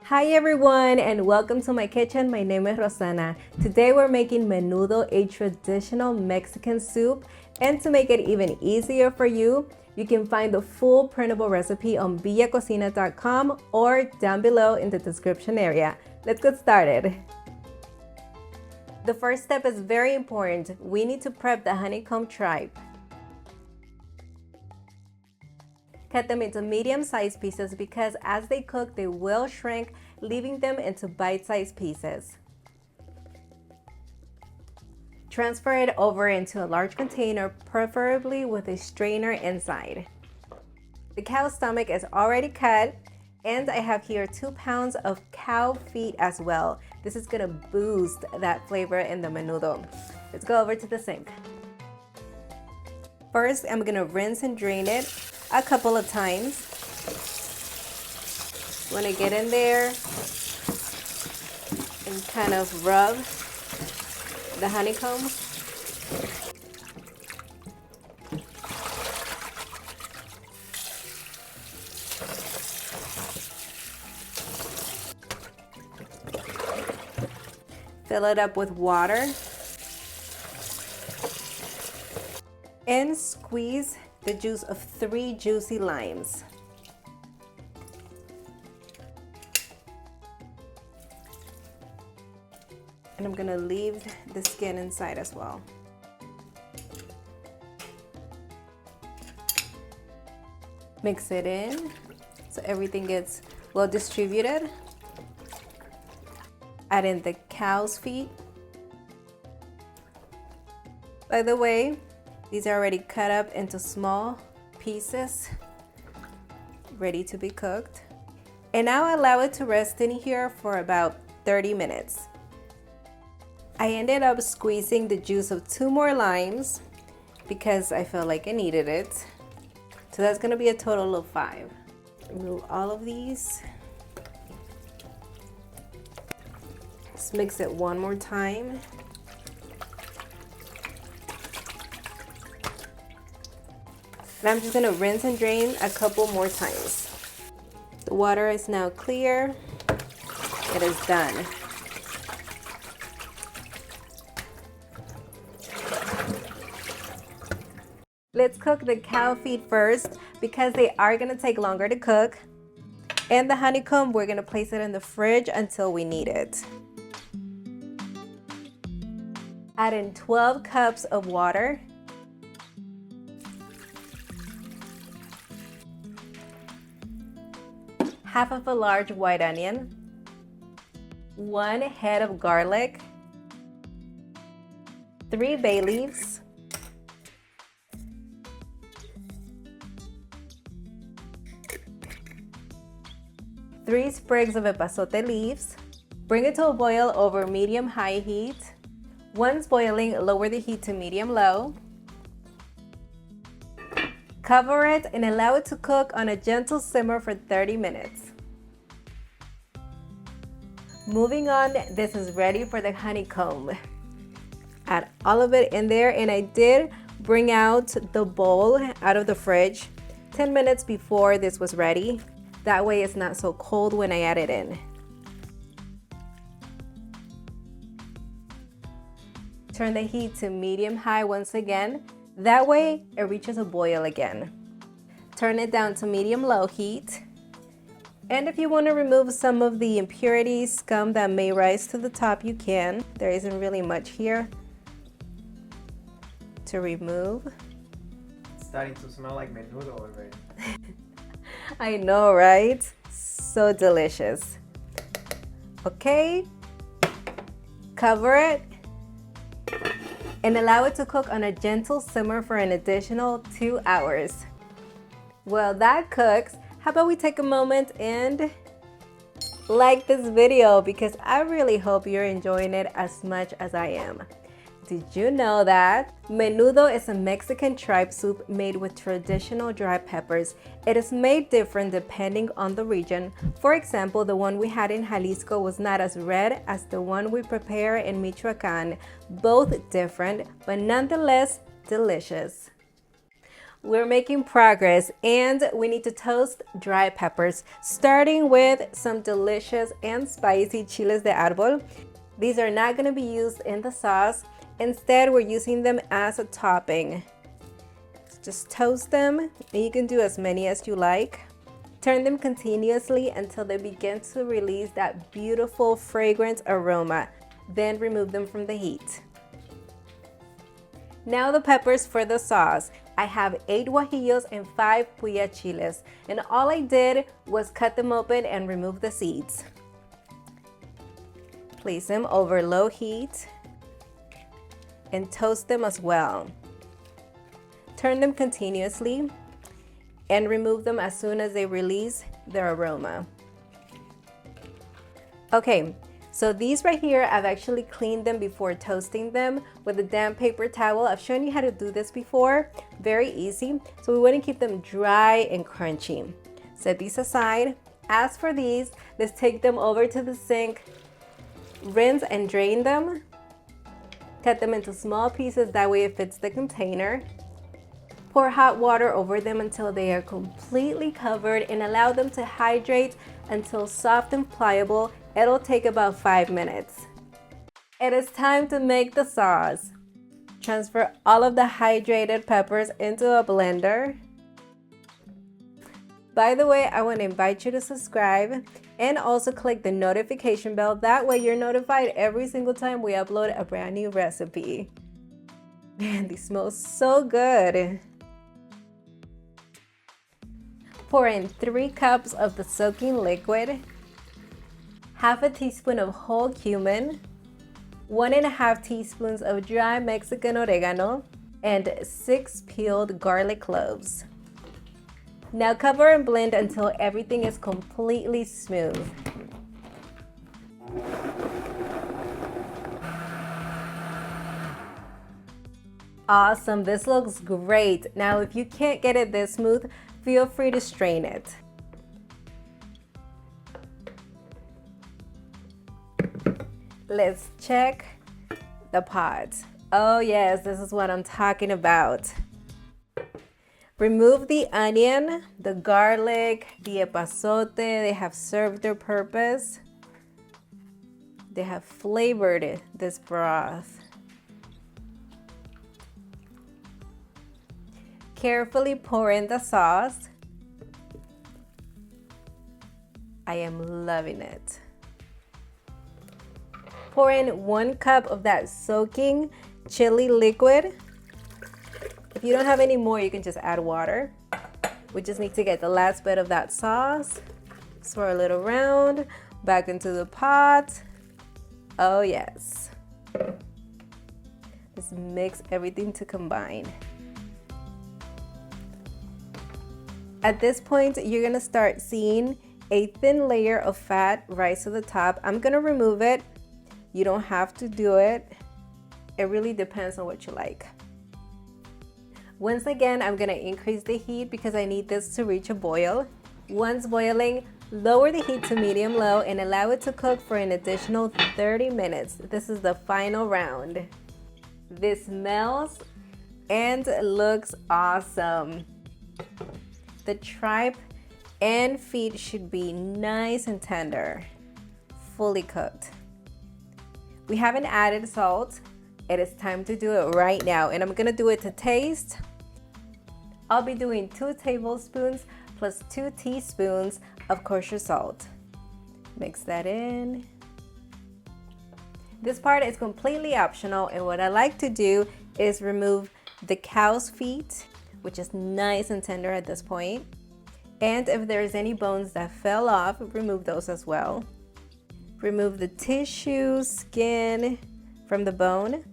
Hi everyone and welcome to my kitchen. My name is Rosana. Today we're making menudo, a traditional Mexican soup. And to make it even easier for you, you can find the full printable recipe on cocina.com or down below in the description area. Let's get started. The first step is very important. We need to prep the honeycomb tripe. Cut them into medium-sized pieces because as they cook, they will shrink, leaving them into bite-sized pieces. Transfer it over into a large container, preferably with a strainer inside. The cow's stomach is already cut, and I have here 2 pounds of cow feet as well. This is gonna boost that flavor in the menudo. Let's go over to the sink. First, I'm gonna rinse and drain it a couple of times. Want to get in there and kind of rub the honeycomb. Fill it up with water and squeeze the juice of 3 juicy limes. And I'm gonna leave the skin inside as well. Mix it in so everything gets well distributed. Add in the cow's feet. By the way, these are already cut up into small pieces, ready to be cooked. And now allow it to rest in here for about 30 minutes. I ended up squeezing the juice of 2 more limes because I felt like I needed it. So that's gonna be a total of 5. Remove all of these. Let's mix it one more time. And I'm just gonna rinse and drain a couple more times. The water is now clear. It is done. Let's cook the cow feet first because they are gonna take longer to cook. And the honeycomb, we're gonna place it in the fridge until we need it. Add in 12 cups of water. Half of a large white onion, 1 head of garlic, 3 bay leaves, three sprigs of epazote leaves. Bring it to a boil over medium-high heat. Once boiling, lower the heat to medium-low. Cover it and allow it to cook on a gentle simmer for 30 minutes. Moving on, this is ready for the honeycomb. Add all of it in there, and I did bring out the bowl out of the fridge 10 minutes before this was ready. That way it's not so cold when I add it in. Turn the heat to medium-high once again. That way, it reaches a boil again. Turn it down to medium-low heat. And if you want to remove some of the impurities, scum that may rise to the top, you can. There isn't really much here to remove. It's starting to smell like menudo already. I know, right? So delicious. Okay, cover it. And allow it to cook on a gentle simmer for an additional 2 hours. While that cooks, how about we take a moment and like this video because I really hope you're enjoying it as much as I am. Did you know that menudo is a Mexican tripe soup made with traditional dry peppers? It is made different depending on the region. For example, the one we had in Jalisco was not as red as the one we prepare in Michoacan. Both different, but nonetheless delicious. We're making progress, and we need to toast dry peppers, starting with some delicious and spicy chiles de árbol. These are not going to be used in the sauce. Instead, we're using them as a topping. Just toast them, and you can do as many as you like. Turn them continuously until they begin to release that beautiful fragrant aroma. Then remove them from the heat. Now the peppers for the sauce. I have 8 guajillos and 5 puya chiles, and all I did was cut them open and remove the seeds. Place them over low heat and toast them as well. Turn them continuously and remove them as soon as they release their aroma. Okay, so these right here, I've actually cleaned them before toasting them with a damp paper towel. I've shown you how to do this before, very easy. So we want to keep them dry and crunchy. Set these aside. As for these, let's take them over to the sink, rinse and drain them. Cut them into small pieces, that way it fits the container. Pour hot water over them until they are completely covered and allow them to hydrate until soft and pliable. It'll take about 5 minutes. It is time to make the sauce. Transfer all of the hydrated peppers into a blender. By the way, I want to invite you to subscribe and also click the notification bell. That way you're notified every single time we upload a brand new recipe. Man, these smell so good. Pour in 3 cups of the soaking liquid, half a teaspoon of whole cumin, 1.5 teaspoons of dry Mexican oregano, and 6 peeled garlic cloves. Now cover and blend until everything is completely smooth. Awesome, this looks great. Now if you can't get it this smooth, feel free to strain it. Let's check the pot. Oh yes, this is what I'm talking about. Remove the onion, the garlic, the epazote. They have served their purpose. They have flavored this broth. Carefully pour in the sauce. I am loving it. Pour in 1 cup of that soaking chili liquid. If you don't have any more, you can just add water. We just need to get the last bit of that sauce. Swirl it around, back into the pot. Oh yes. Just mix everything to combine. At this point, you're gonna start seeing a thin layer of fat rise to the top. I'm gonna remove it. You don't have to do it. It really depends on what you like. Once again, I'm gonna increase the heat because I need this to reach a boil. Once boiling, lower the heat to medium-low and allow it to cook for an additional 30 minutes. This is the final round. This smells and looks awesome. The tripe and feet should be nice and tender, fully cooked. We haven't added salt. It is time to do it right now, and I'm gonna do it to taste. I'll be doing 2 tablespoons plus 2 teaspoons of kosher salt. Mix that in. This part is completely optional, and what I like to do is remove the cow's feet, which is nice and tender at this point. And if there's any bones that fell off, remove those as well. Remove the tissue, skin from the bone,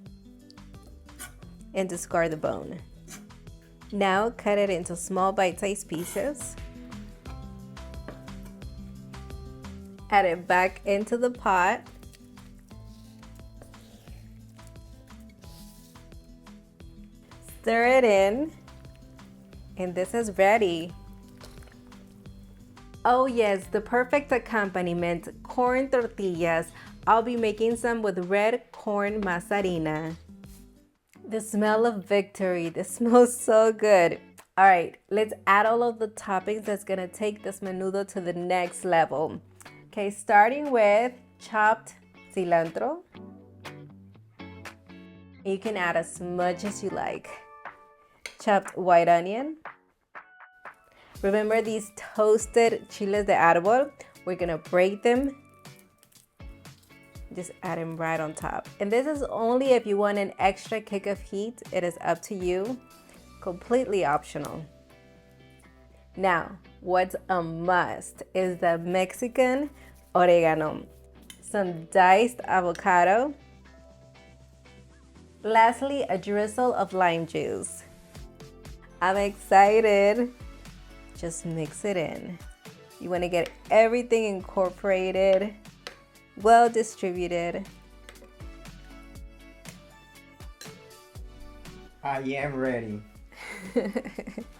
and discard the bone. Now cut it into small bite-sized pieces. Add it back into the pot. Stir it in, and this is ready. Oh yes, the perfect accompaniment, corn tortillas. I'll be making some with red corn masarina. The smell of victory. This smells so good. All right, let's add all of the toppings that's gonna take this menudo to the next level. Okay, starting with chopped cilantro. You can add as much as you like. Chopped white onion. Remember these toasted chiles de árbol? We're gonna break them. Just add them right on top. And this is only if you want an extra kick of heat. It is up to you. Completely optional. Now, what's a must is the Mexican oregano. Some diced avocado. Lastly, a drizzle of lime juice. I'm excited. Just mix it in. You want to get everything incorporated, well distributed. I am ready.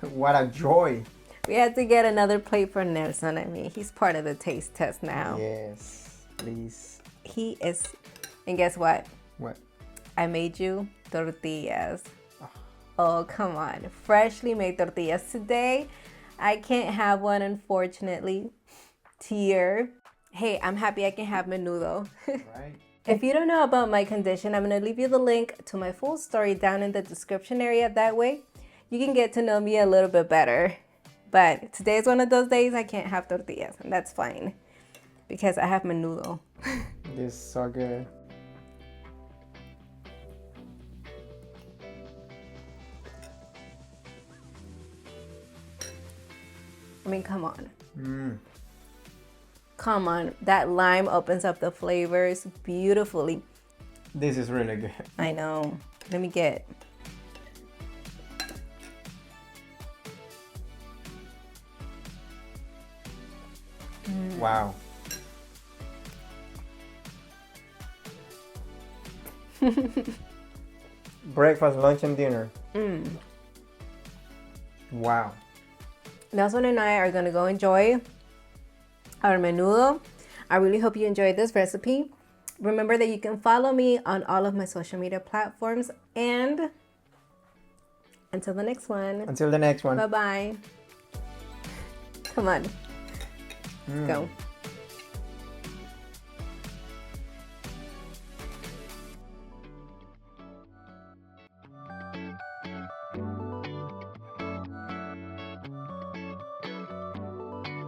What a joy. We had to get another plate for Nelson. I mean, he's part of the taste test now. Yes, please. He is, and guess what? What? I made you tortillas. Oh, come on. Freshly made tortillas today. I can't have one, unfortunately. Tear. Hey, I'm happy I can have menudo. Right. If you don't know about my condition, I'm going to leave you the link to my full story down in the description area. That way, you can get to know me a little bit better. But today is one of those days I can't have tortillas, and that's fine because I have menudo. This is so good. I mean, come on. Come on. That lime opens up the flavors beautifully. This is really good. I know. Let me get. Wow. Breakfast, lunch, and dinner. Wow. Nelson and I are going to go enjoy our menudo. I really hope you enjoyed this recipe. Remember that you can follow me on all of my social media platforms. And until the next one. Until the next one. Bye-bye. Come on. Go.